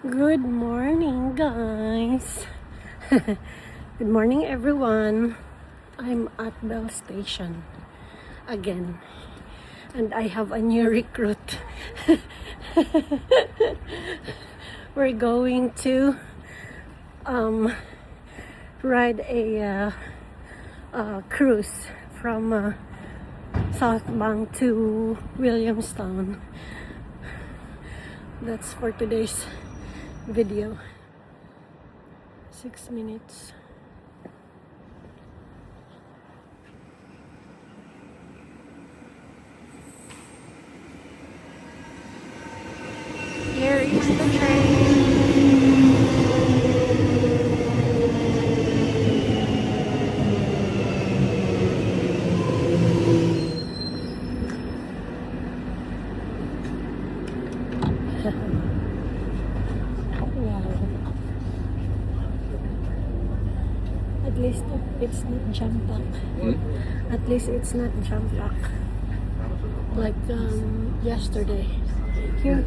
Good morning, guys. Good morning, everyone. I'm at Bell Station again, and I have a new recruit. We're going to ride a cruise from South Bank to Williamstown. That's for today's video. 6 minutes. Here is the train. At least it's not jump pack. At least it's not jump pack like yesterday. Here,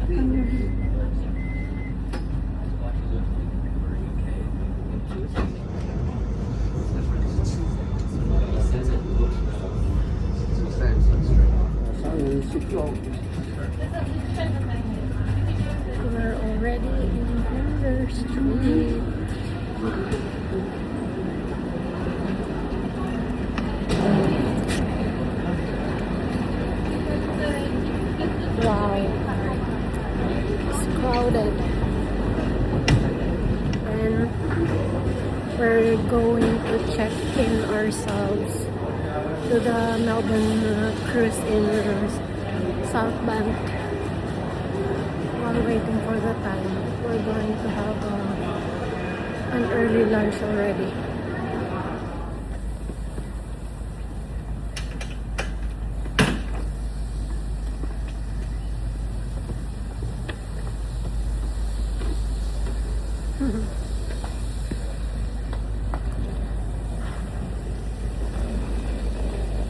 we're already in River Street. Wow, it's crowded, and we're going to check in ourselves to the Melbourne Cruise in South Bank. While waiting for the time, we're going to have an early lunch already.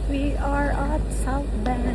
We are at South Bank.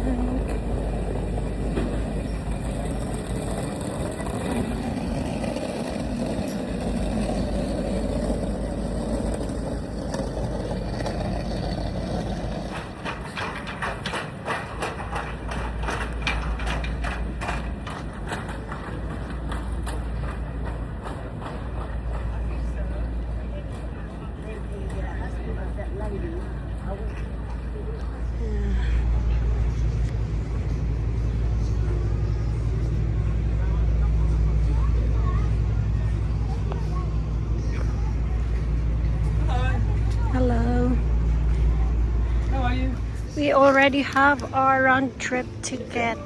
Hello. How are you? We already have our round trip ticket.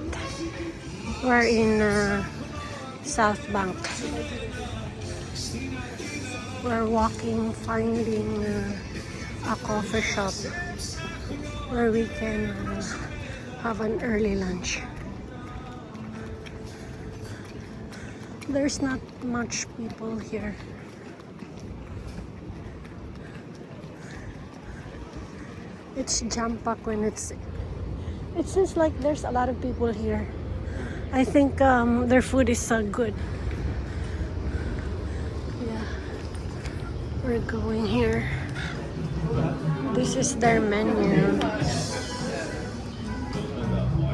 We're in South Bank. We're walking, finding a coffee shop where we can have an early lunch. There's not much people here. It's jam packed when it seems like there's a lot of people here. I think their food is so good. Yeah, we're going here. This is their menu.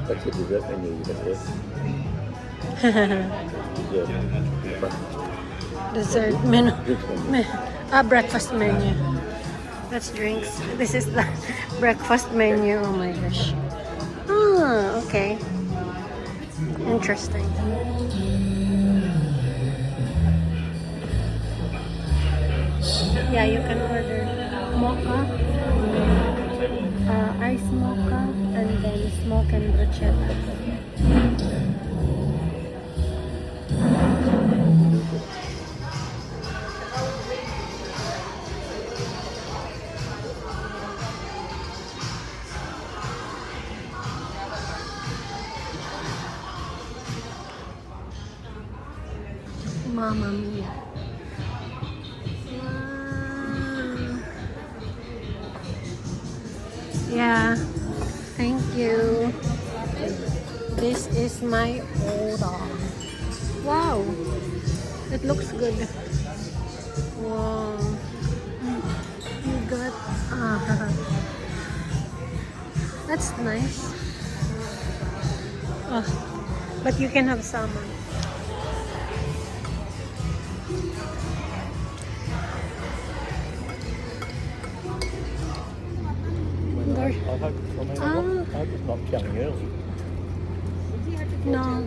That's the dessert menu. Dessert menu. Breakfast menu. That's drinks. This is the breakfast menu. Oh my gosh. Ah, okay. Interesting. Yeah, you can order mocha, ice mocha, and then smoke and bruschetta. Mamma mia. Wow. Yeah, thank you. This is my order. Wow, the it looks good. Wow. You got... That's nice. Oh, but you can have salmon. There, I hope it's not going early. no,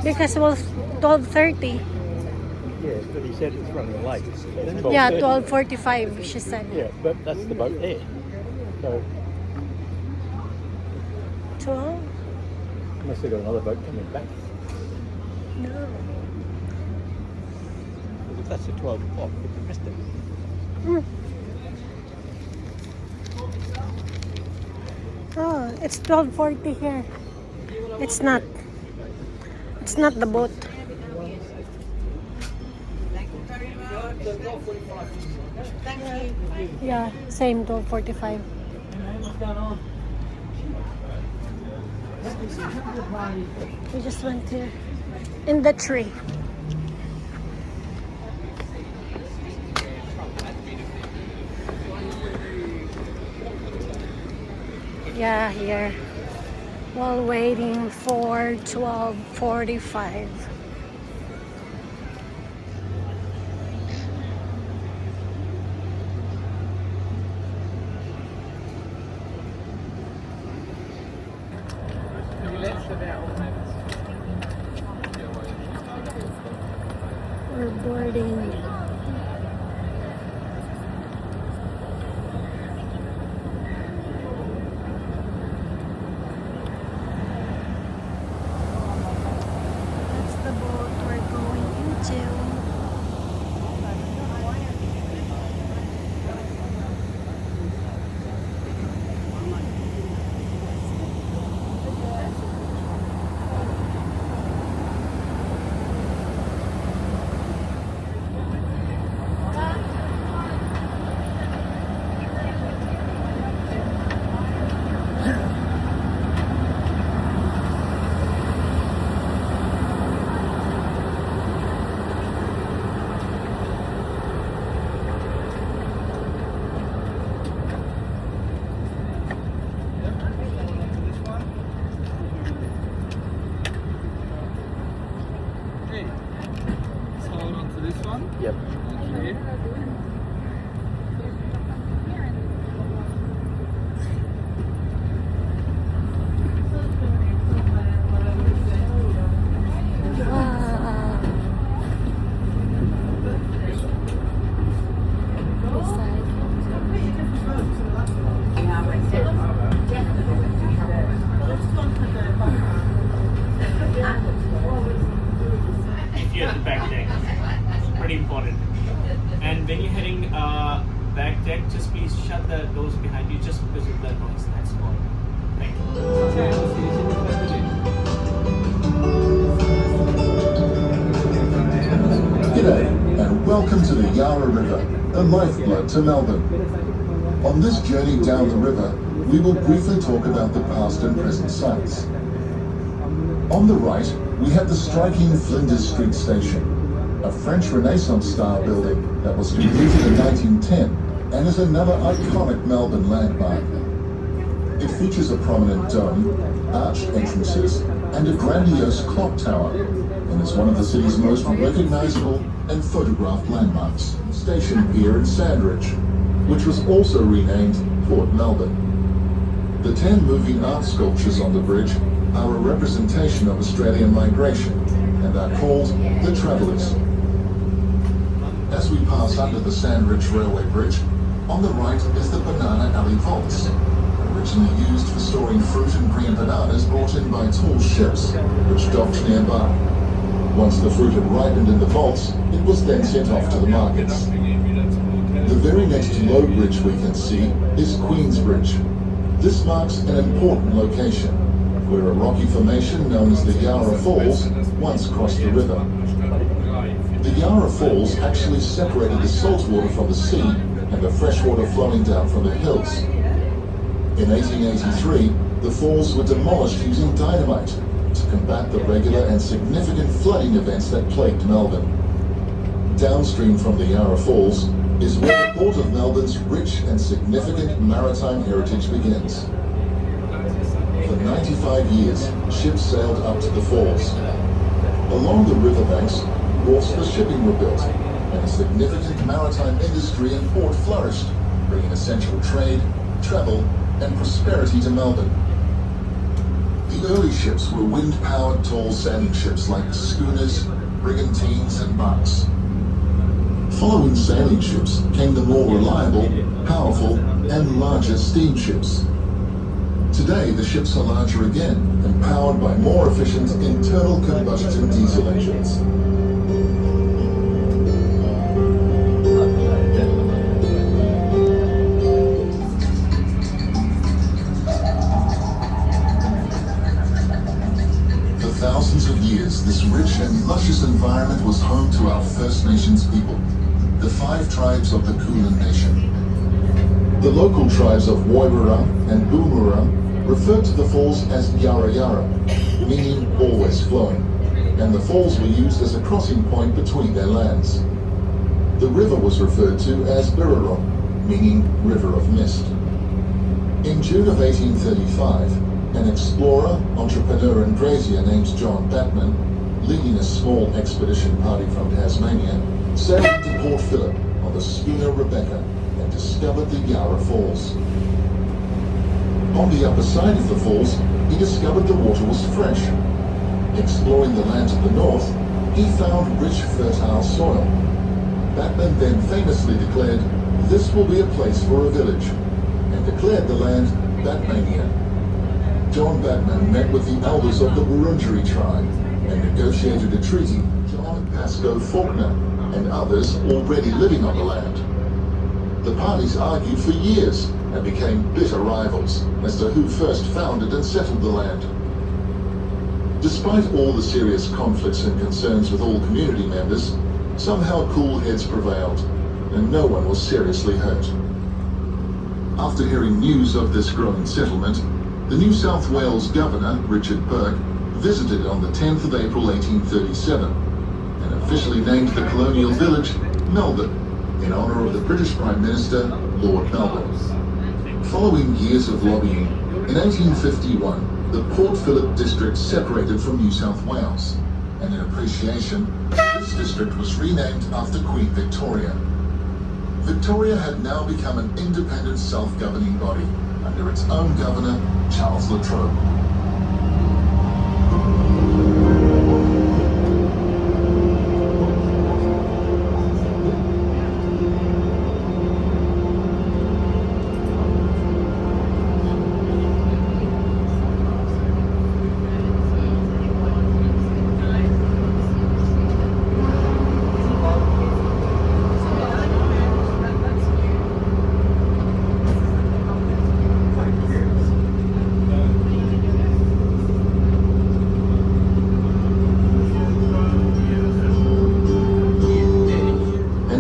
because it was 12:30. Yeah, but he said it's running late. Yeah, 12:45. She said. Yeah, but that's the boat there. So 12? unless they've got another boat coming back. No. If that's at 12 o'clock, we missed it. Mm. Oh, it's 12:40 here. It's not. It's not the boat. Yeah, same 12:45. We just went here in the tree. Yeah, here. While waiting for 12:45. We're boarding. That's the boat we're going into. Hey, so hold on to this one. Yep. Okay. Wow. This side. If you're at the back deck, it's pretty important. And when you're heading back deck, just please shut the doors behind you just because of the noise that's going on. Thank you. Okay, I'll see you G'day, and welcome to the Yarra River, the lifeblood to Melbourne. On this journey down the river, we will briefly talk about the past and present sites. On the right, we have the striking Flinders Street Station, a French Renaissance-style building that was completed in 1910 and is another iconic Melbourne landmark. It features a prominent dome, arched entrances, and a grandiose clock tower, and is one of the city's most recognizable and photographed landmarks. Station Pier in Sandridge, which was also renamed Port Melbourne. The 10 moving art sculptures on the bridge are a representation of Australian migration and are called the Travellers. As we pass under the Sandridge Railway Bridge, on the right is the Banana Alley Vaults, originally used for storing fruit and green bananas brought in by tall ships, which docked nearby. Once the fruit had ripened in the vaults, it was then sent off to the markets. The very next low bridge we can see is Queensbridge. This marks an important location, where a rocky formation known as the Yarra Falls once crossed the river. The Yarra Falls actually separated the saltwater from the sea and the freshwater flowing down from the hills. In 1883, the falls were demolished using dynamite to combat the regular and significant flooding events that plagued Melbourne. Downstream from the Yarra Falls is where the Port of Melbourne's rich and significant maritime heritage begins. For 95 years, ships sailed up to the falls. Along the riverbanks, wharfs for shipping were built, and a significant maritime industry and port flourished, bringing essential trade, travel, and prosperity to Melbourne. The early ships were wind-powered tall sailing ships like schooners, brigantines, and barks. Following sailing ships came the more reliable, powerful, and larger steamships. Today, the ships are larger again and powered by more efficient internal combustion diesel engines. For thousands of years, this rich and luscious environment was home to our First Nations people, the 5 tribes of the Kulin Nation. The local tribes of Woiwurrung and Boomurrung referred to the falls as Yarra Yarra, meaning always flowing, and the falls were used as a crossing point between their lands. The river was referred to as Birrarung, meaning river of mist. In June of 1835, an explorer, entrepreneur and grazier named John Batman, leading a small expedition party from Tasmania, sailed to Port Phillip on the schooner Rebecca and discovered the Yarra Falls. On the upper side of the falls, he discovered the water was fresh. Exploring the land to the north, he found rich, fertile soil. Batman then famously declared, "This will be a place for a village," and declared the land Batmania. John Batman met with the elders of the Wurundjeri tribe and negotiated a treaty. John Pascoe Faulkner and others already living on the land. The parties argued for years and became bitter rivals as to who first founded and settled the land. Despite all the serious conflicts and concerns with all community members, somehow cool heads prevailed, and no one was seriously hurt. After hearing news of this growing settlement, the New South Wales Governor, Richard Burke, visited on the 10th of April 1837 and officially named the colonial village Melbourne in honour of the British Prime Minister, Lord Melbourne. Following years of lobbying, in 1851, the Port Phillip district separated from New South Wales, and in appreciation, this district was renamed after Queen Victoria. Victoria had now become an independent self-governing body under its own governor, Charles La Trobe.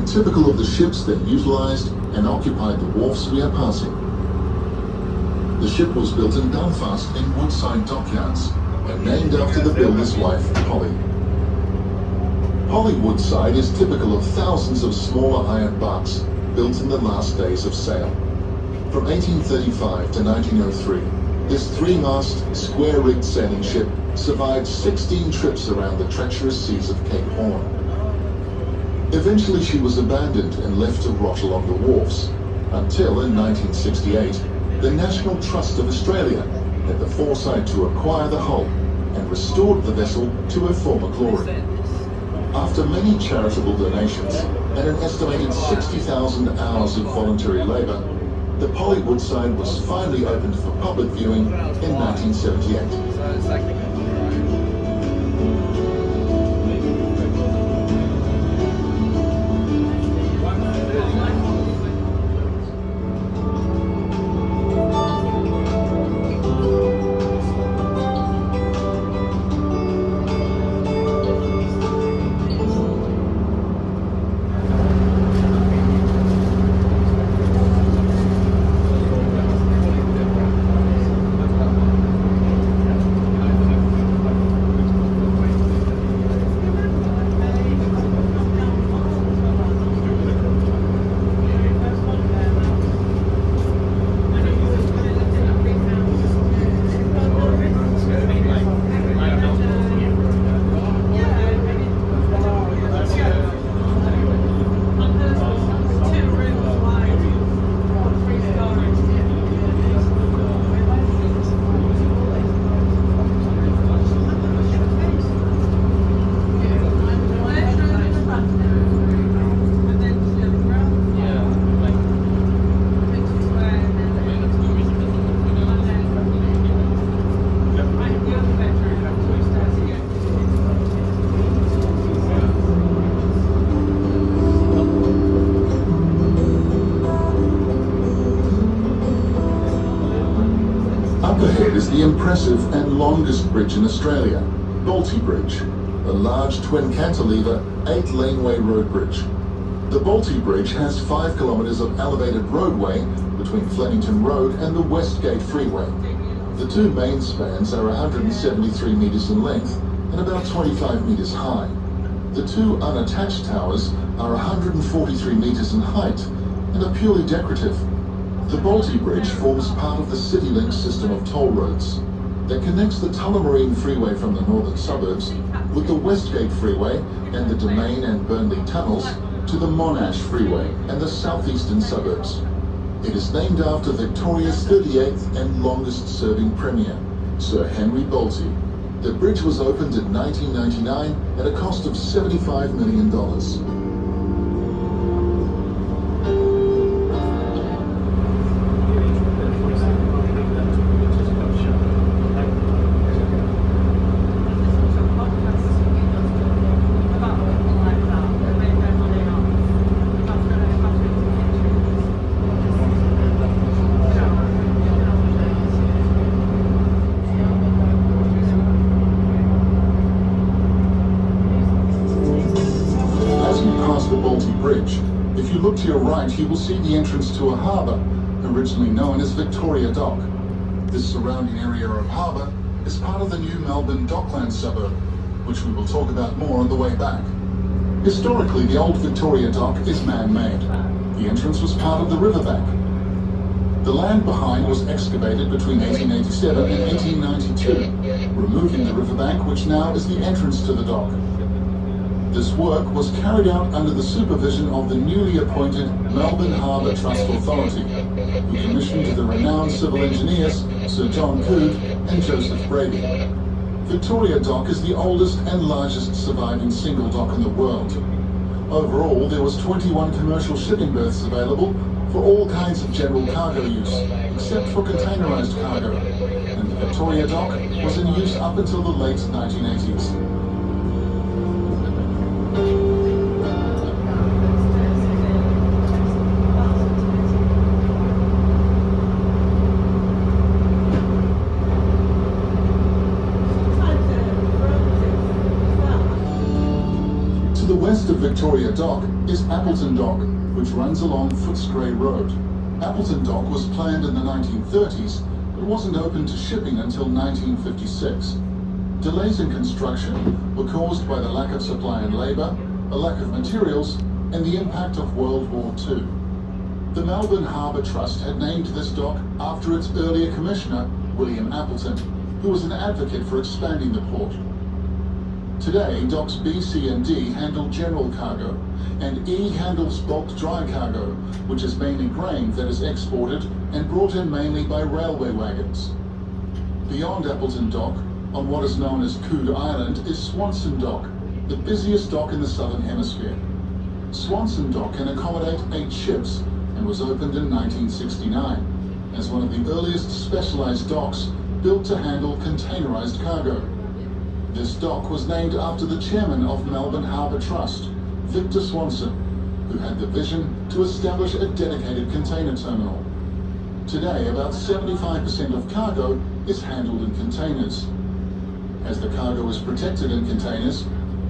Typical of the ships that utilised and occupied the wharfs we are passing. The ship was built in Belfast in Woodside Dockyards and named after the builder's wife, Polly. Polly Woodside is typical of thousands of smaller iron barks built in the last days of sail. From 1835 to 1903, this 3-mast, square-rigged sailing ship survived 16 trips around the treacherous seas of Cape Horn. Eventually she was abandoned and left to rot along the wharfs, until in 1968, the National Trust of Australia had the foresight to acquire the hull and restored the vessel to her former glory. After many charitable donations and an estimated 60,000 hours of voluntary labour, the Polly Woodside was finally opened for public viewing in 1978. is the impressive and longest bridge in Australia, Balti Bridge, a large twin cantilever, 8-laneway road bridge. The Balti Bridge has 5 kilometres of elevated roadway between Flemington Road and the Westgate Freeway. The two main spans are 173 metres in length and about 25 metres high. The two unattached towers are 143 metres in height and are purely decorative. The Balti Bridge forms part of the CityLink system of toll roads that connects the Tullamarine Freeway from the northern suburbs with the Westgate Freeway and the Domain and Burnley tunnels to the Monash Freeway and the southeastern suburbs. It is named after Victoria's 38th and longest serving Premier, Sir Henry Balti. The bridge was opened in 1999 at a cost of $75 million. If you look to your right, you will see the entrance to a harbour, originally known as Victoria Dock. This surrounding area of harbour is part of the new Melbourne Docklands suburb, which we will talk about more on the way back. Historically, the old Victoria Dock is man-made. The entrance was part of the riverbank. The land behind was excavated between 1887 and 1892, removing the riverbank, which now is the entrance to the dock. This work was carried out under the supervision of the newly appointed Melbourne Harbour Trust Authority, who commissioned the renowned civil engineers Sir John Coode and Joseph Brady. Victoria Dock is the oldest and largest surviving single dock in the world. Overall, there was 21 commercial shipping berths available for all kinds of general cargo use, except for containerised cargo, and the Victoria Dock was in use up until the late 1980s. To the west of Victoria Dock is Appleton Dock, which runs along Footscray Road. Appleton Dock was planned in the 1930s, but wasn't open to shipping until 1956. Delays in construction were caused by the lack of supply and labour, a lack of materials, and the impact of World War II. The Melbourne Harbour Trust had named this dock after its earlier commissioner, William Appleton, who was an advocate for expanding the port. Today, docks B, C and D handle general cargo, and E handles bulk dry cargo, which is mainly grain that is exported and brought in mainly by railway wagons. Beyond Appleton Dock, on what is known as Coode Island, is Swanson Dock, the busiest dock in the Southern Hemisphere. Swanson Dock can accommodate 8 ships and was opened in 1969 as one of the earliest specialised docks built to handle containerised cargo. This dock was named after the chairman of Melbourne Harbour Trust, Victor Swanson, who had the vision to establish a dedicated container terminal. Today, about 75% of cargo is handled in containers. As the cargo is protected in containers,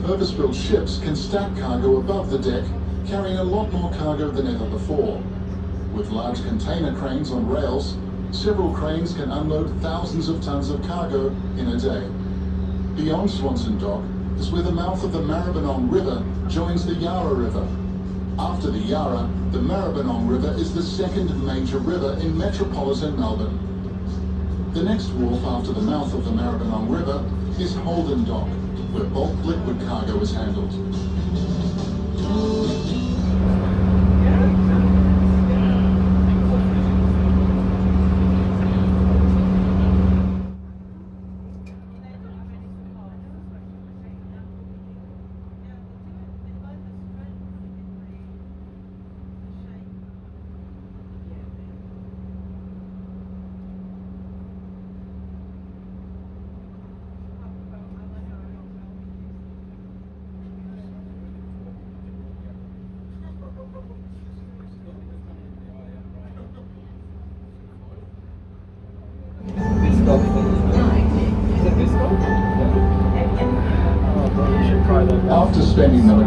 purpose-built ships can stack cargo above the deck, carrying a lot more cargo than ever before. With large container cranes on rails, several cranes can unload thousands of tons of cargo in a day. Beyond Swanson Dock is where the mouth of the Maribyrnong River joins the Yarra River. After the Yarra, the Maribyrnong River is the second major river in metropolitan Melbourne. The next wharf after the mouth of the Maribyrnong River is Holden Dock, where bulk liquid cargo is handled.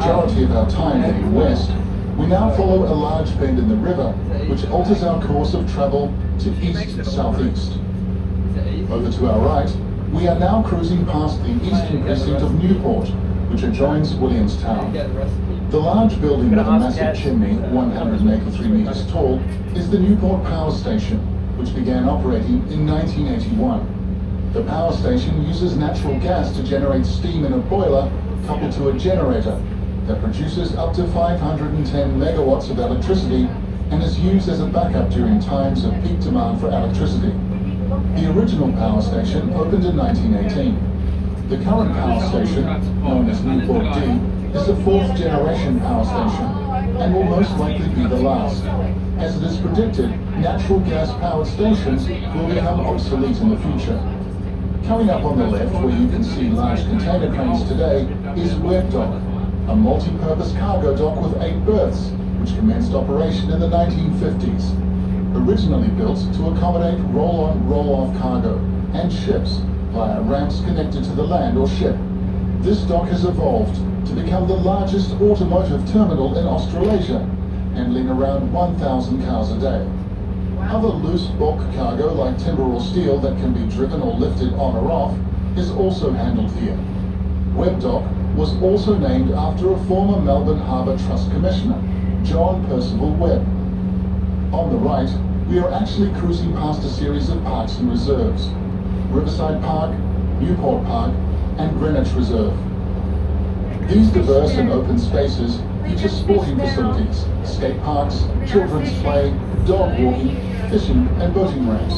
majority of our time heading west, we now follow a large bend in the river, which alters our course of travel to east-southeast. Over to our right, we are now cruising past the eastern precinct of Newport, which adjoins Williamstown. The large building with a massive chimney, 183 metres tall, is the Newport Power Station, which began operating in 1981. The power station uses natural gas to generate steam in a boiler coupled to a generator that produces up to 510 megawatts of electricity and is used as a backup during times of peak demand for electricity. The original power station opened in 1918. The current power station, known as Newport D, is the fourth generation power station and will most likely be the last. As it is predicted, natural gas powered stations will become obsolete in the future. Coming up on the left, where you can see large container cranes today, is Webb Dock, a multi-purpose cargo dock with 8 berths, which commenced operation in the 1950s. Originally built to accommodate roll-on, roll-off cargo and ships via ramps connected to the land or ship. This dock has evolved to become the largest automotive terminal in Australasia, handling around 1,000 cars a day. Other loose bulk cargo like timber or steel that can be driven or lifted on or off is also handled here. Webb Dock was also named after a former Melbourne Harbour Trust Commissioner, John Percival Webb. On the right, we are actually cruising past a series of parks and reserves: Riverside Park, Newport Park, and Greenwich Reserve. These diverse and open spaces feature sporting facilities, skate parks, children's play, dog walking, fishing and boating ramps.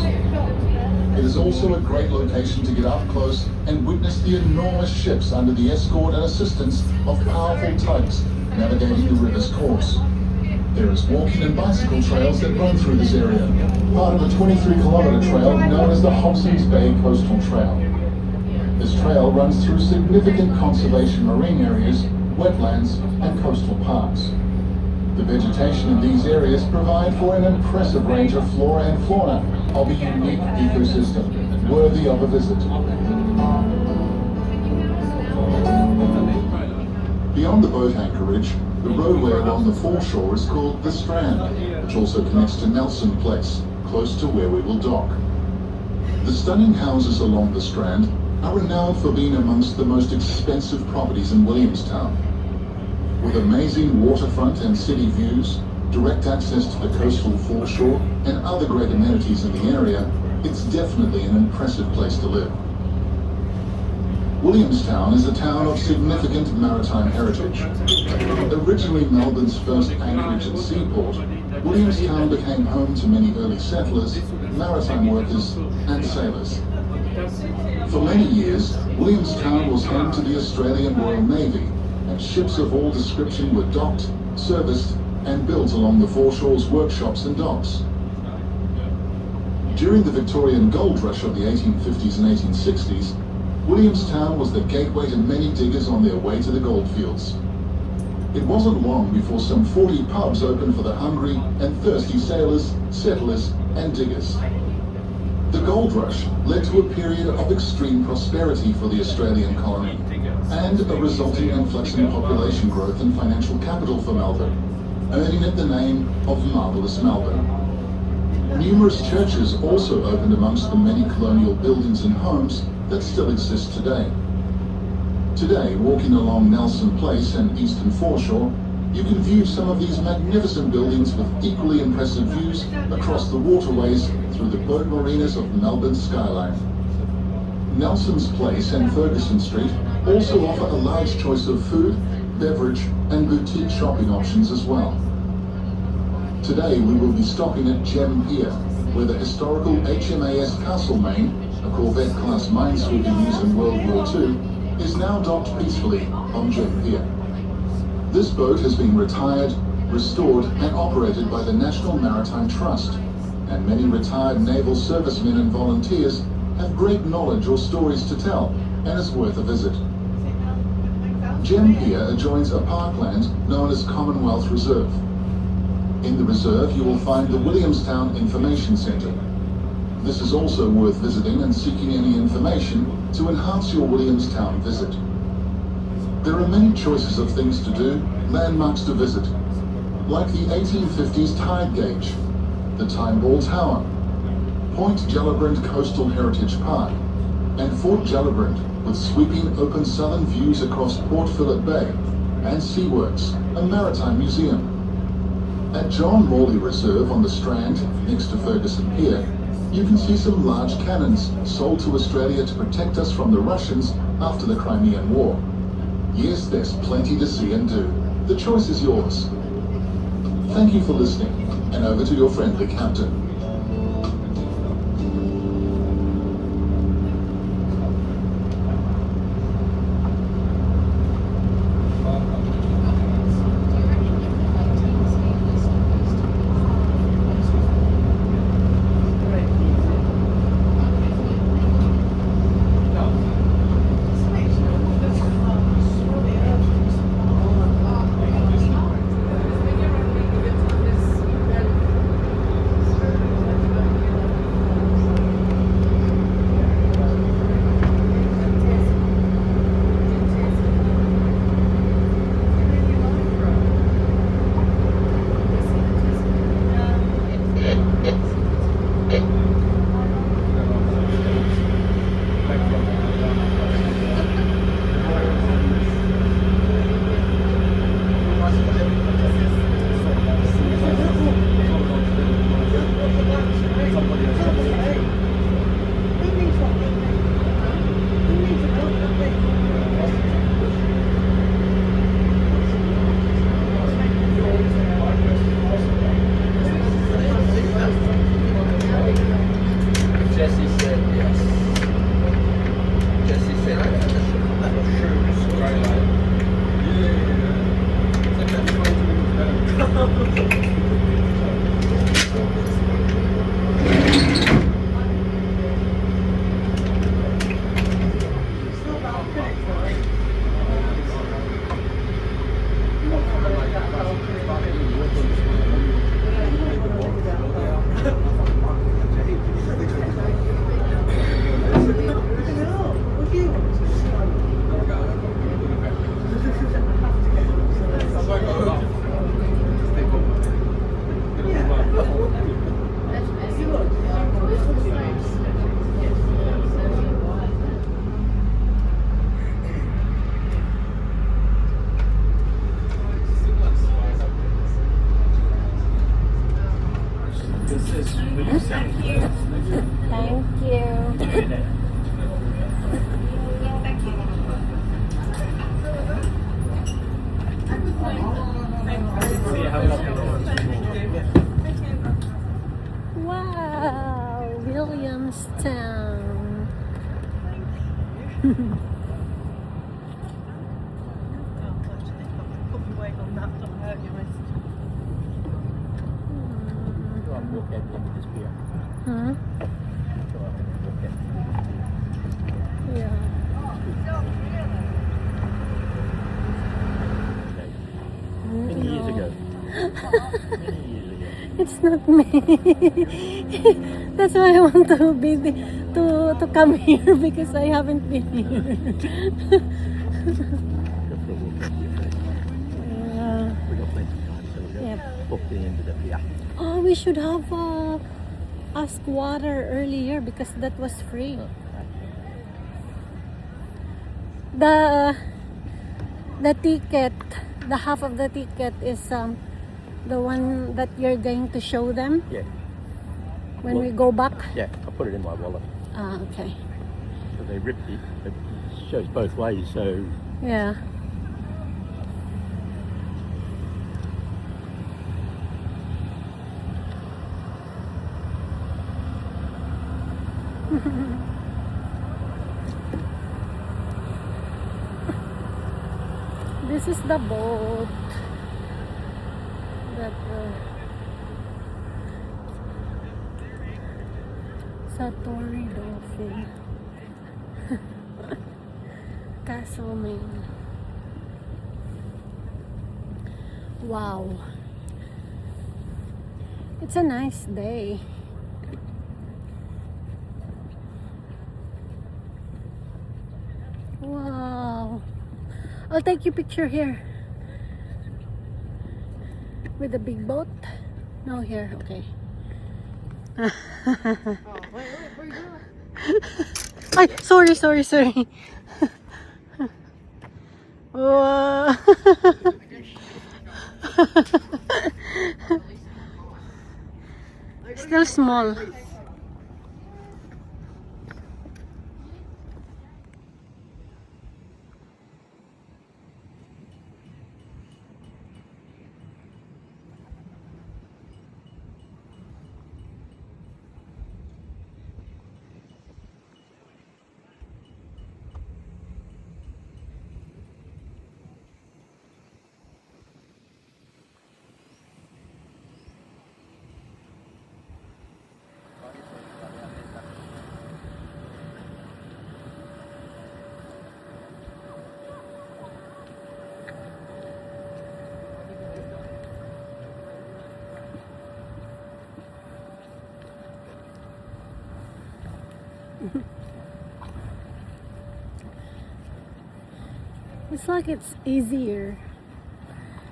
It is also a great location to get up close and witness the enormous ships under the escort and assistance of powerful tugs navigating the river's course. There is walking and bicycle trails that run through this area, part of a 23-kilometre trail known as the Hobson's Bay Coastal Trail. This trail runs through significant conservation marine areas, wetlands and coastal parks. The vegetation in these areas provide for an impressive range of flora and fauna of a unique ecosystem worthy of a visit. Beyond the boat anchorage, the roadway along the foreshore is called the Strand, which also connects to Nelson Place, close to where we will dock. The stunning houses along the Strand are renowned for being amongst the most expensive properties in Williamstown. With amazing waterfront and city views, direct access to the coastal foreshore, and other great amenities in the area, it's definitely an impressive place to live. Williamstown is a town of significant maritime heritage. Originally Melbourne's first anchorage and seaport, Williamstown became home to many early settlers, maritime workers, and sailors. For many years, Williamstown was home to the Australian Royal Navy, and ships of all description were docked, serviced, and built along the foreshore's workshops and docks. During the Victorian gold rush of the 1850s and 1860s, Williamstown was the gateway to many diggers on their way to the goldfields. It wasn't long before some 40 pubs opened for the hungry and thirsty sailors, settlers, and diggers. The gold rush led to a period of extreme prosperity for the Australian colony and a resulting influx in population growth and financial capital for Melbourne, earning it the name of Marvellous Melbourne. Numerous churches also opened amongst the many colonial buildings and homes that still exist today. Today, walking along Nelson Place and Eastern Foreshore, you can view some of these magnificent buildings with equally impressive views across the waterways through the boat marinas of Melbourne's skyline. Nelson's Place and Ferguson Street also offer a large choice of food, beverage, and boutique shopping options as well. Today we will be stopping at Gem Pier, where the historical HMAS Castlemaine, a Corvette-class minesweeper used in World War II, is now docked peacefully on Gem Pier. This boat has been retired, restored, and operated by the National Maritime Trust, and many retired naval servicemen and volunteers have great knowledge or stories to tell, and is worth a visit. Gem Pier adjoins a parkland known as Commonwealth Reserve. In the reserve you will find the Williamstown Information Centre. This is also worth visiting and seeking any information to enhance your Williamstown visit. There are many choices of things to do, landmarks to visit, like the 1850s tide gauge, the Time Ball Tower, Point Gellibrand Coastal Heritage Park, and Fort Gellibrand with sweeping open southern views across Port Phillip Bay, and Seaworks, a maritime museum. At John Morley Reserve on the Strand, next to Ferguson Pier, you can see some large cannons sold to Australia to protect us from the Russians after the Crimean War. Yes, there's plenty to see and do. The choice is yours. Thank you for listening, and over to your friendly captain. Wow, Williamstown. Walk out the end of this pier. Huh? Yeah. Many years ago. Many years ago. It's not me. That's why I want to be to come here because I haven't been here. We got plenty of time, so we'll Yep. walk to the end of the pier. Oh, we should have asked water earlier because that was free. The ticket, the half of the ticket is the one that you're going to show them Yeah, when we go back. yeah. I put it in my wallet. Ah, okay. So they ripped it. It shows both ways, so Yeah. This is the boat that Satori Dolphin Castlemaine. Wow, it's a nice day. Wow. I'll take you picture here. With the big boat? No, here, okay. Ay, sorry. Whoa. Still small. It's like it's easier.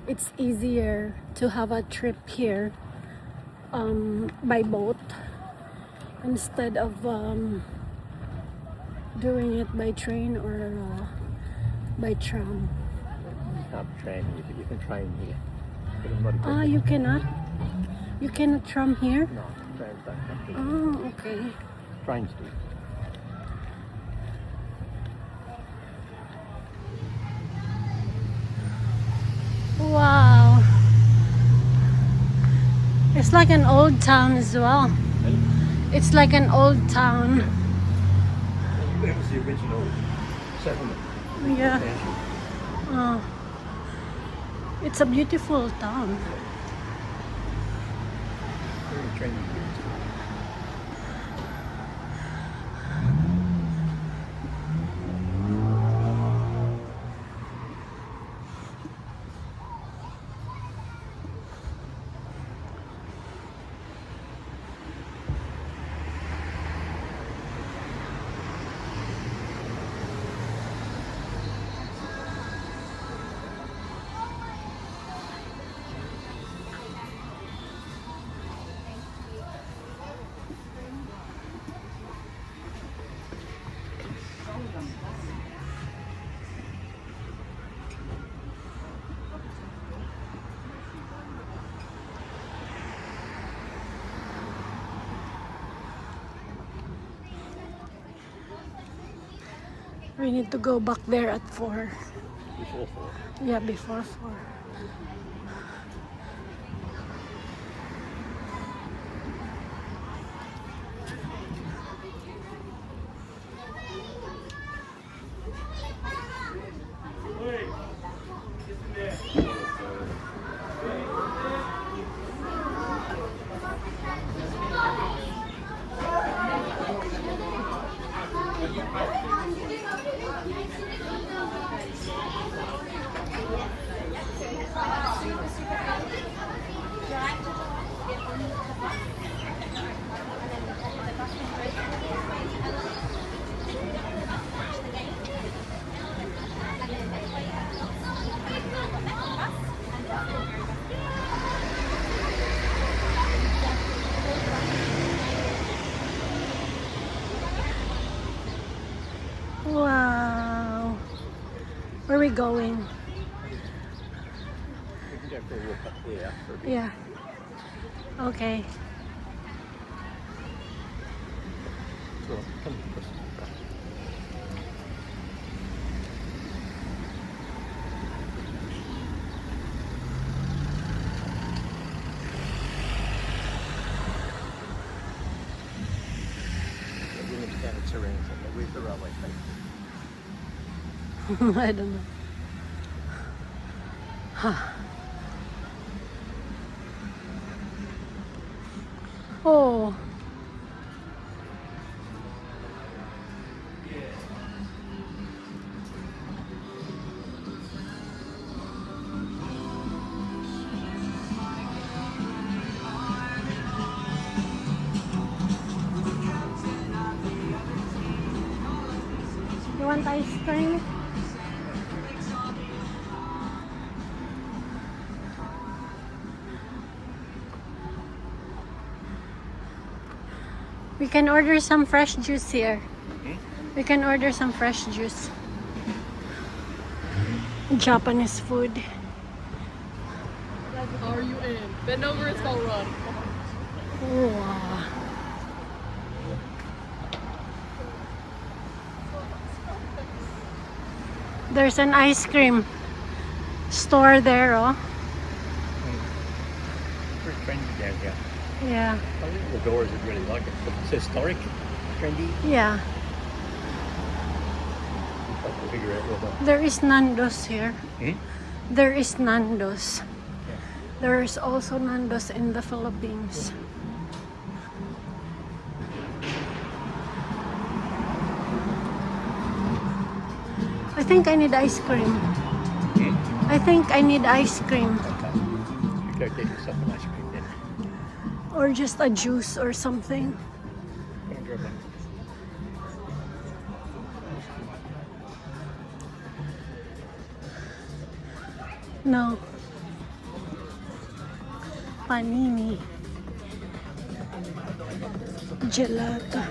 It's easier to have a trip here by boat instead of doing it by train or by tram. You can't train here, but you can train here. But I'm not Ah, you cannot? You cannot tram here? No, trains don't have to. Oh, okay. Trains do. Wow. It's like an old town as well. It's like an old town. That was the original settlement. Yeah. Oh. It's a beautiful town. Very trendy. We need to go back there at 4. Before 4. Yeah, before 4. Wow. Where are we going? We can go for a walk up there. For a bit. Yeah. Okay. So, come across the front. Williamstown and surrounds it. Where's the railway station? I don't know. Huh. Oh. You want ice cream? We can order some fresh juice here. We can order some fresh juice. Japanese food. Are you in? Bend over, it's called run. Wow. There's an ice cream store there, oh. Very trendy down here. Yeah. I think the doors would really like it. It's historic, trendy. Yeah. I can figure out whether. There is Nando's here. Hmm? There is Nando's. There's also Nando's in the Philippines. I think I need ice cream. I think I need ice cream. Okay. You go get yourself an ice cream then. Or just a juice or something. Go and grab one. No. Panini. Gelato.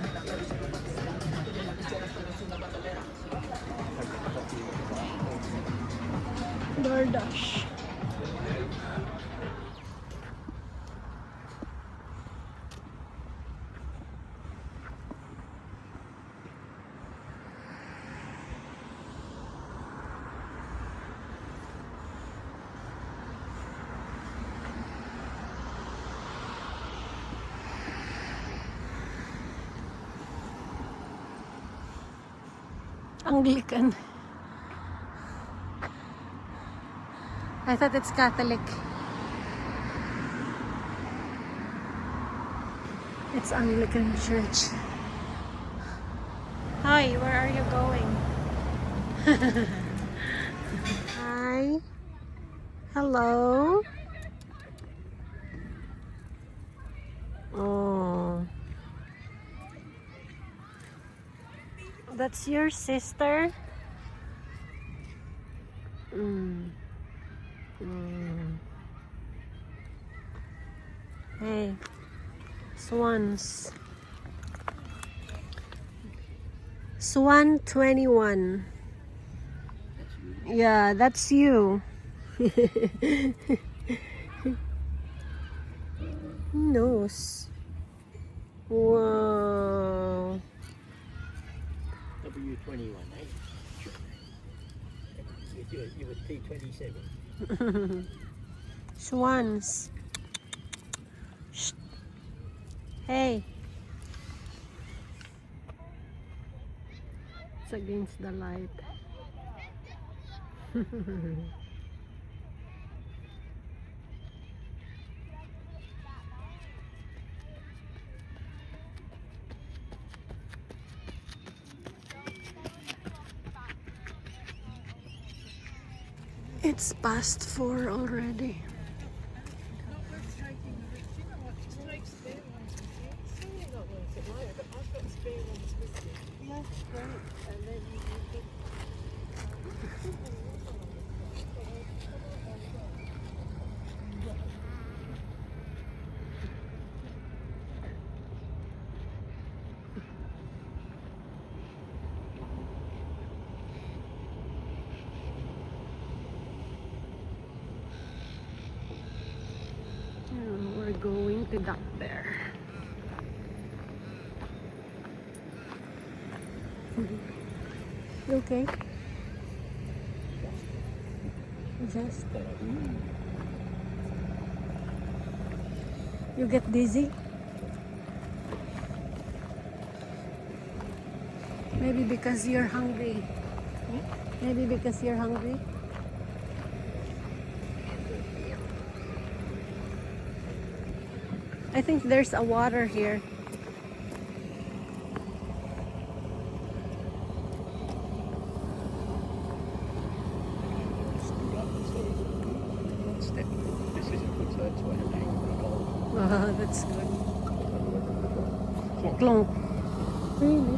DoorDash. Anglican. I thought it's Catholic. It's Anglican Church. Hi, where are you going? Hi. Hello. Oh. That's your sister? Hey, swans. Swan 21. Yeah, that's you. Who knows? Wow. W21, eh? You were T27. Swans. Shh. Hey. It's against the light. It's past 4 already. We're going to dock there. You okay? Just you get dizzy? Maybe because you're hungry. Maybe because you're hungry. I think there's a water here. This isn't good, so that's why I'm hanging on the gold. Oh, that's good. Clunk. Really?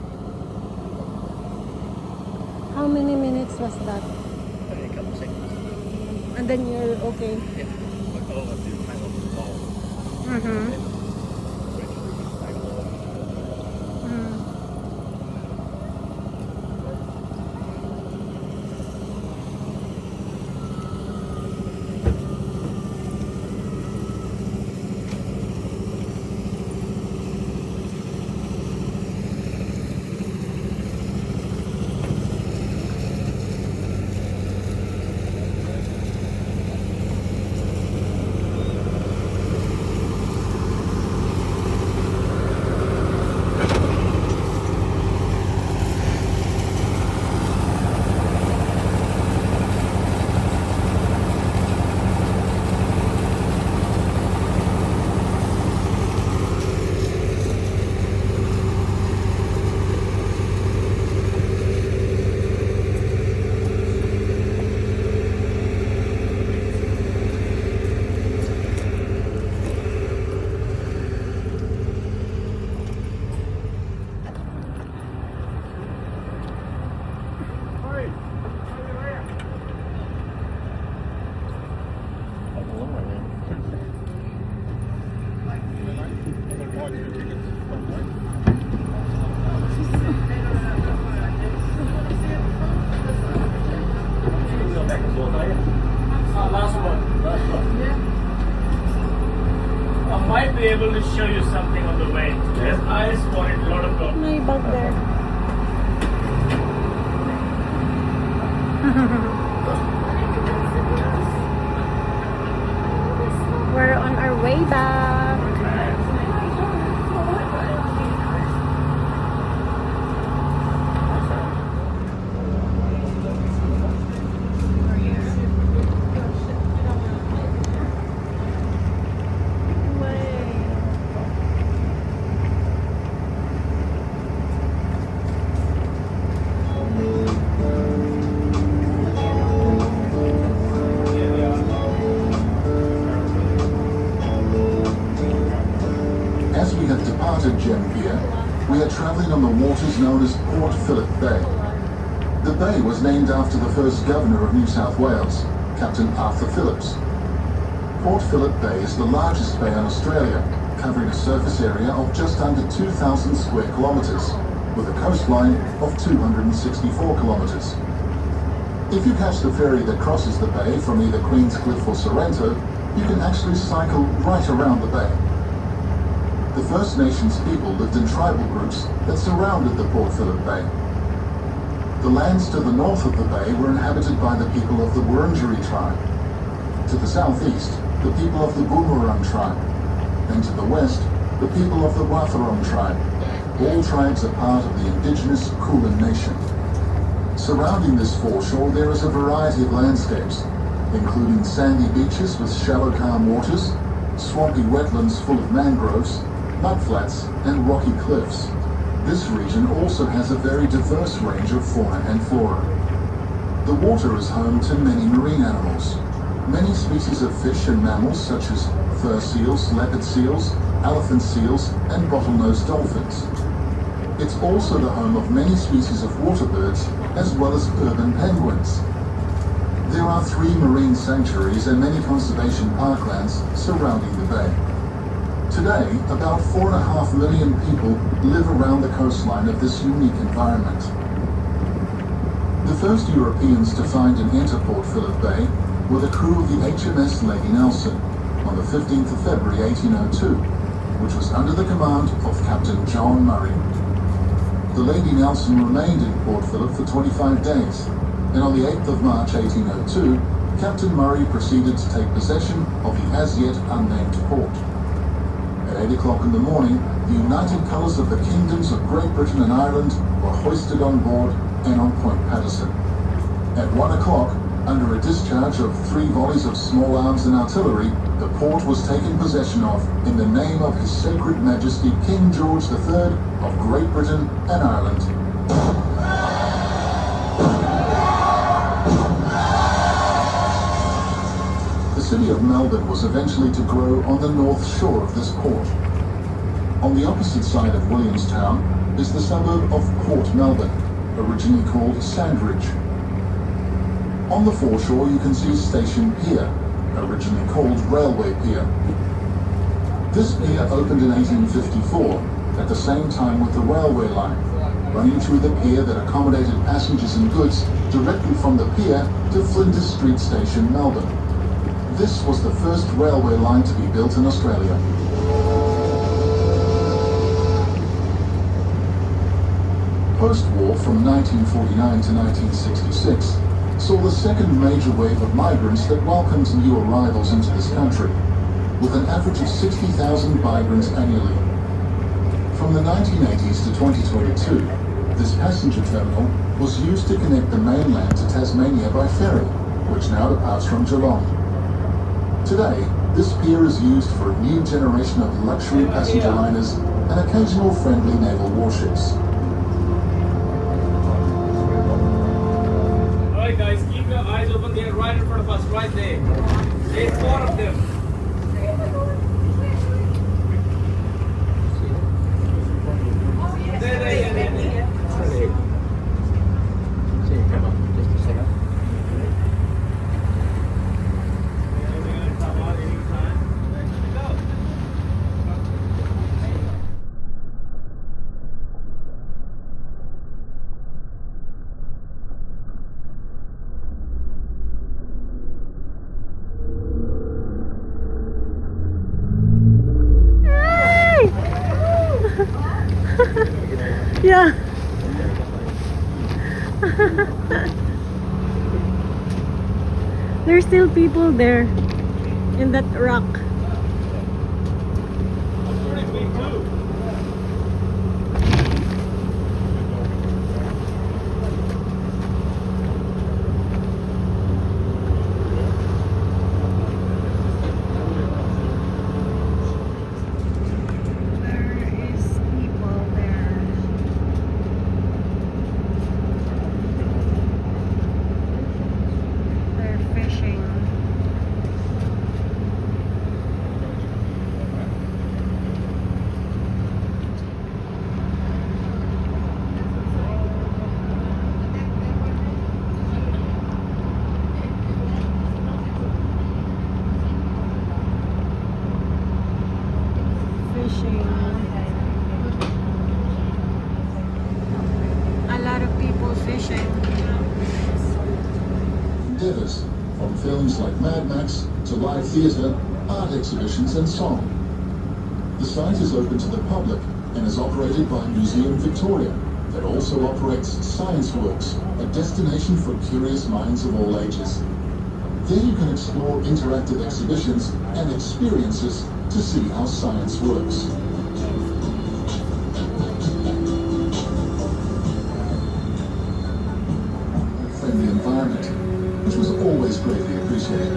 How many minutes was that? Only a couple of seconds. And then you're okay. Yeah. But all I do is hang on to the gold. Mm-hmm. Then eventually you stay alive. be able to show you something on the way. Yes, I spotted a lot of dogs. May bug there. We're on our way back. As we have departed Gem Pier, we are travelling on the waters known as Port Phillip Bay. The bay was named after the first governor of New South Wales, Captain Arthur Phillips. Port Phillip Bay is the largest bay in Australia, covering a surface area of just under 2,000 square kilometres, with a coastline of 264 kilometres. If you catch the ferry that crosses the bay from either Queenscliff or Sorrento, you can actually cycle right around the bay. The First Nations people lived in tribal groups that surrounded the Port Phillip Bay. The lands to the north of the bay were inhabited by the people of the Wurundjeri tribe. To the southeast, the people of the Boonwurrung tribe. And to the west, the people of the Wathaurong tribe. All tribes are part of the indigenous Kulin Nation. Surrounding this foreshore, there is a variety of landscapes, including sandy beaches with shallow calm waters, swampy wetlands full of mangroves, mudflats and rocky cliffs. This region also has a very diverse range of fauna and flora. The water is home to many marine animals. Many species of fish and mammals such as fur seals, leopard seals, elephant seals and bottlenose dolphins. It's also the home of many species of water birds as well as urban penguins. There are 3 marine sanctuaries and many conservation parklands surrounding the bay. Today, about 4.5 million people live around the coastline of this unique environment. The first Europeans to find and enter Port Phillip Bay were the crew of the HMS Lady Nelson on the 15th of February 1802, which was under the command of Captain John Murray. The Lady Nelson remained in Port Phillip for 25 days, and on the 8th of March 1802, Captain Murray proceeded to take possession of the as yet unnamed port. At 8 o'clock in the morning, the united colours of the kingdoms of Great Britain and Ireland were hoisted on board and on Point Patterson. At 1 o'clock, under a discharge of 3 volleys of small arms and artillery, the port was taken possession of in the name of His Sacred Majesty King George III of Great Britain and Ireland. The city of Melbourne was eventually to grow on the north shore of this port. On the opposite side of Williamstown is the suburb of Port Melbourne, originally called Sandridge. On the foreshore you can see Station Pier, originally called Railway Pier. This pier opened in 1854, at the same time with the railway line, running through the pier that accommodated passengers and goods directly from the pier to Flinders Street Station, Melbourne. This was the first railway line to be built in Australia. Post-war, from 1949 to 1966, saw the second major wave of migrants that welcomed new arrivals into this country, with an average of 60,000 migrants annually. From the 1980s to 2022, this passenger terminal was used to connect the mainland to Tasmania by ferry, which now departs from Geelong. Today, this pier is used for a new generation of luxury passenger liners and occasional friendly naval warships. Alright guys, keep your eyes open. They're right in front of us, right there. There's 4 of them. There. See you come on, just a second. Come on, anytime. Go. Yeah. There's still people there in that rock. Pretty big too. There is people there. They're fishing. Fishing. A lot of people fishing. Endeavours, from films like Mad Max to live theatre, art exhibitions and song. The site is open to the public and is operated by Museum Victoria, that also operates Science Works, a destination for curious minds of all ages. There you can explore interactive exhibitions and experiences to see how science works. A friendly environment, which was always greatly appreciated.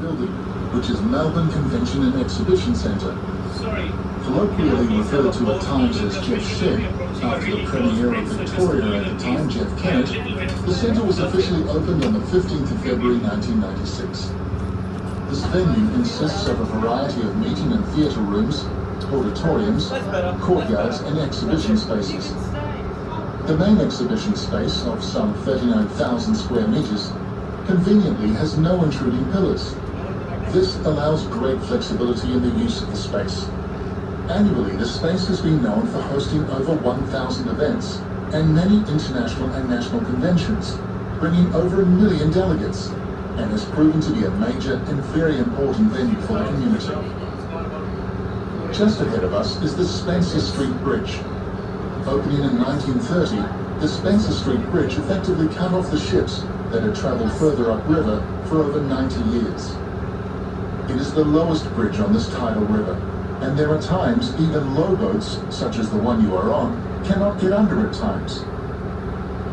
Building, which is Melbourne Convention and Exhibition Centre. Sorry. Colloquially referred to at times as Jeff Shed, after the Premier of Victoria at the time, Jeff Kennett, the centre was officially opened on the 15th of February 1996. This venue consists of a variety of meeting and theatre rooms, auditoriums, courtyards and exhibition spaces. The main exhibition space, of some 39,000 square metres, conveniently has no intruding pillars. This allows great flexibility in the use of the space. Annually, the space has been known for hosting over 1,000 events and many international and national conventions, bringing over 1 million delegates, and has proven to be a major and very important venue for the community. Just ahead of us is the Spencer Street Bridge. Opening in 1930, the Spencer Street Bridge effectively cut off the ships that had travelled further upriver for over 90 years. It is the lowest bridge on this tidal river, and there are times even low boats, such as the one you are on, cannot get under at times.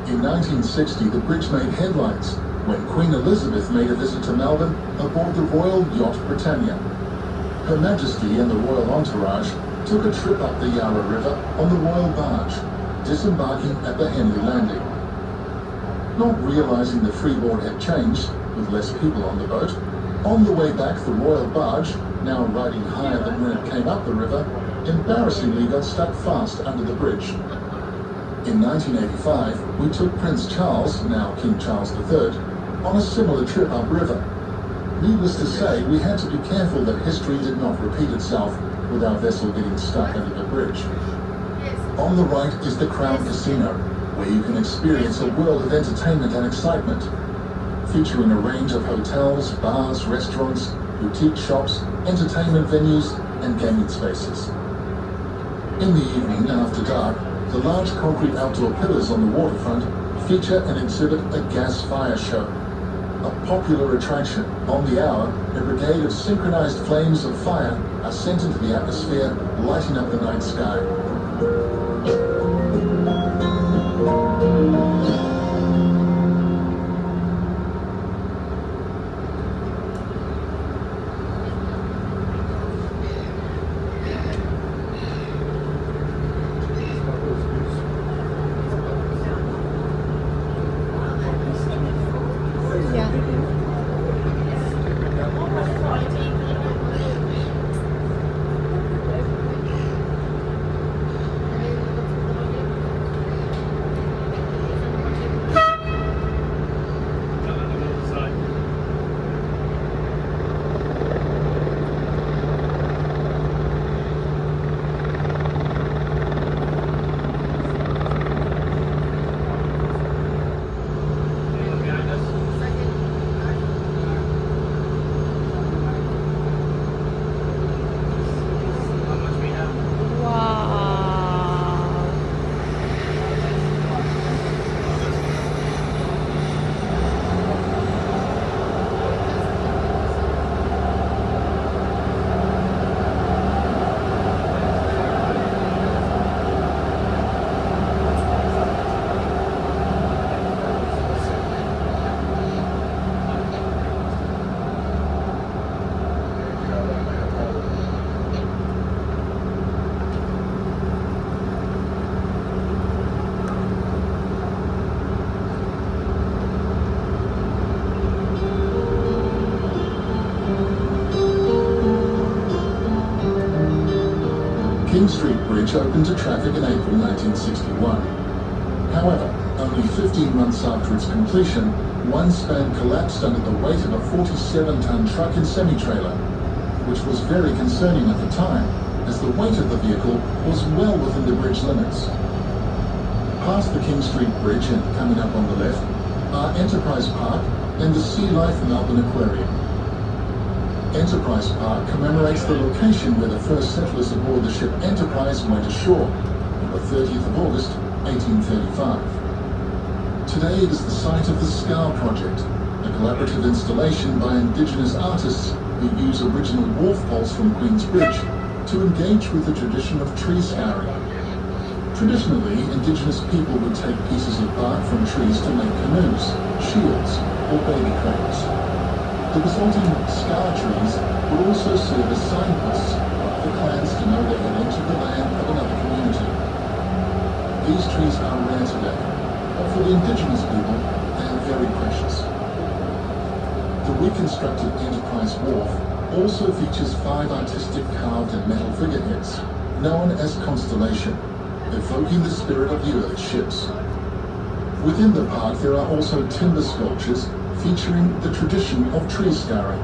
In 1960, the bridge made headlines when Queen Elizabeth made a visit to Melbourne aboard the Royal Yacht Britannia. Her Majesty and the royal entourage took a trip up the Yarra River on the Royal Barge, disembarking at the Henley Landing. Not realising the freeboard had changed, with less people on the boat, on the way back the Royal Barge, now riding higher than when it came up the river, embarrassingly got stuck fast under the bridge. In 1985, we took Prince Charles, now King Charles III, on a similar trip upriver. Needless to say, we had to be careful that history did not repeat itself with our vessel getting stuck under the bridge. On the right is the Crown Casino, where you can experience a world of entertainment and excitement, featuring a range of hotels, bars, restaurants, boutique shops, entertainment venues, and gaming spaces. In the evening, after dark, the large concrete outdoor pillars on the waterfront feature and exhibit a gas fire show. A popular attraction. On the hour, a brigade of synchronized flames of fire are sent into the atmosphere, lighting up the night sky. King Street Bridge opened to traffic in April 1961. However, only 15 months after its completion, one span collapsed under the weight of a 47-ton truck and semi-trailer, which was very concerning at the time, as the weight of the vehicle was well within the bridge limits. Past the King Street Bridge and coming up on the left are Enterprise Park and the Sea Life Melbourne Aquarium. Enterprise Park commemorates the location where the first settlers aboard the ship Enterprise went ashore on the 30th of August, 1835. Today it is the site of the Scar Project, a collaborative installation by Indigenous artists who use original wharf poles from Queen's Bridge to engage with the tradition of tree scouring. Traditionally, Indigenous people would take pieces of bark from trees to make canoes, shields, or baby cradles. The resulting scar trees would also serve as signposts for clans to know they had entered the land of another community. These trees are rare today, but for the Indigenous people, they are very precious. The reconstructed Enterprise Wharf also features 5 artistic carved and metal figureheads, known as Constellation, evoking the spirit of the early ships. Within the park there are also timber sculptures featuring the tradition of tree scouring.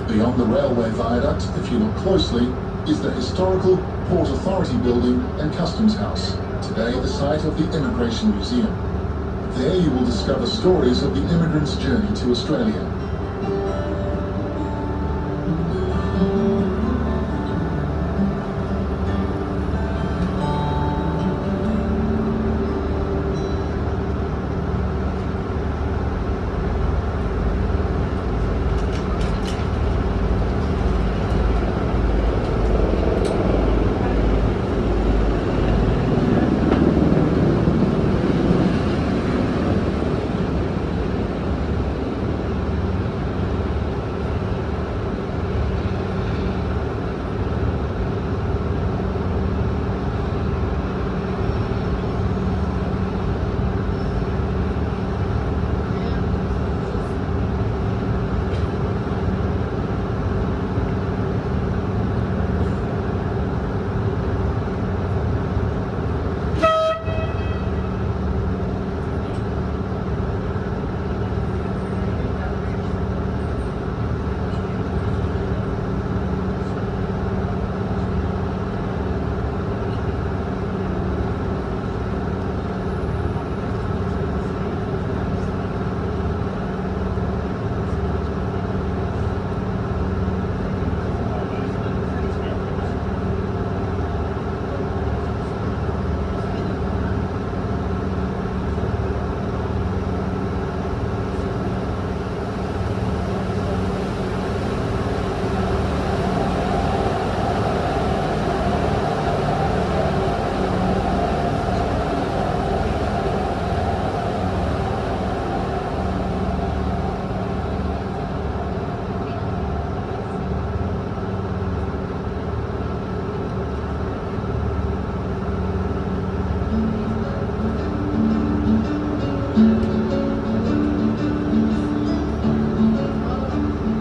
Beyond the railway viaduct, if you look closely, is the historical Port Authority Building and Customs House, today the site of the Immigration Museum. There you will discover stories of the immigrants' journey to Australia.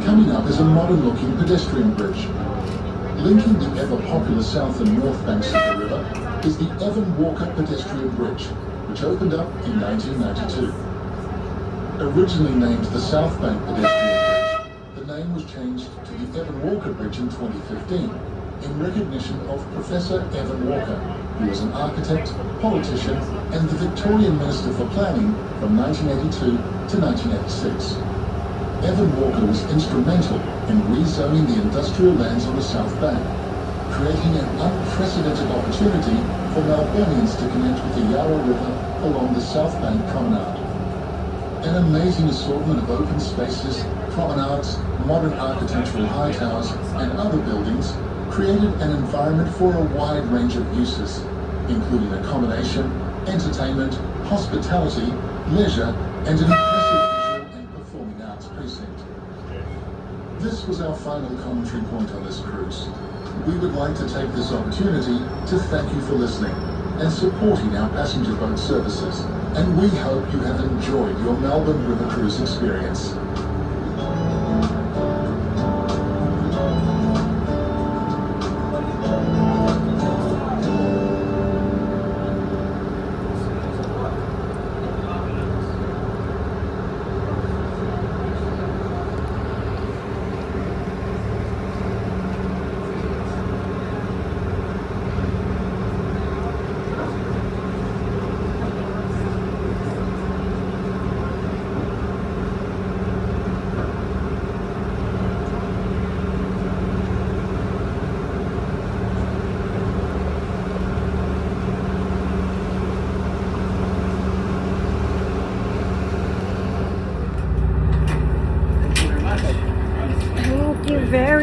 Coming up is a modern-looking pedestrian bridge. Linking the ever-popular south and north banks of the river is the Evan Walker Pedestrian Bridge, which opened up in 1992. Originally named the South Bank Pedestrian Bridge, the name was changed to the Evan Walker Bridge in 2015 in recognition of Professor Evan Walker, who was an architect, politician, and the Victorian Minister for Planning from 1982 to 1986. Evan Walker was instrumental in rezoning the industrial lands on the South Bank, creating an unprecedented opportunity for Melburnians to connect with the Yarra River along the South Bank promenade. An amazing assortment of open spaces, promenades, modern architectural high towers, and other buildings created an environment for a wide range of uses, including accommodation, entertainment, hospitality, leisure, and an impressive visual and performing arts precinct. This was our final commentary point on this cruise. We would like to take this opportunity to thank you for listening and supporting our passenger boat services, and we hope you have enjoyed your Melbourne River Cruise experience.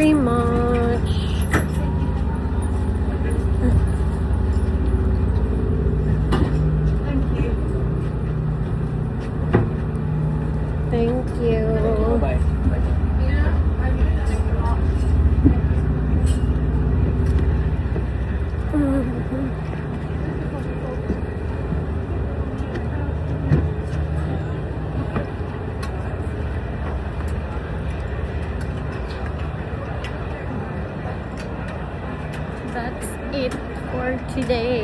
very much. Thank you. Bye. That's it for today.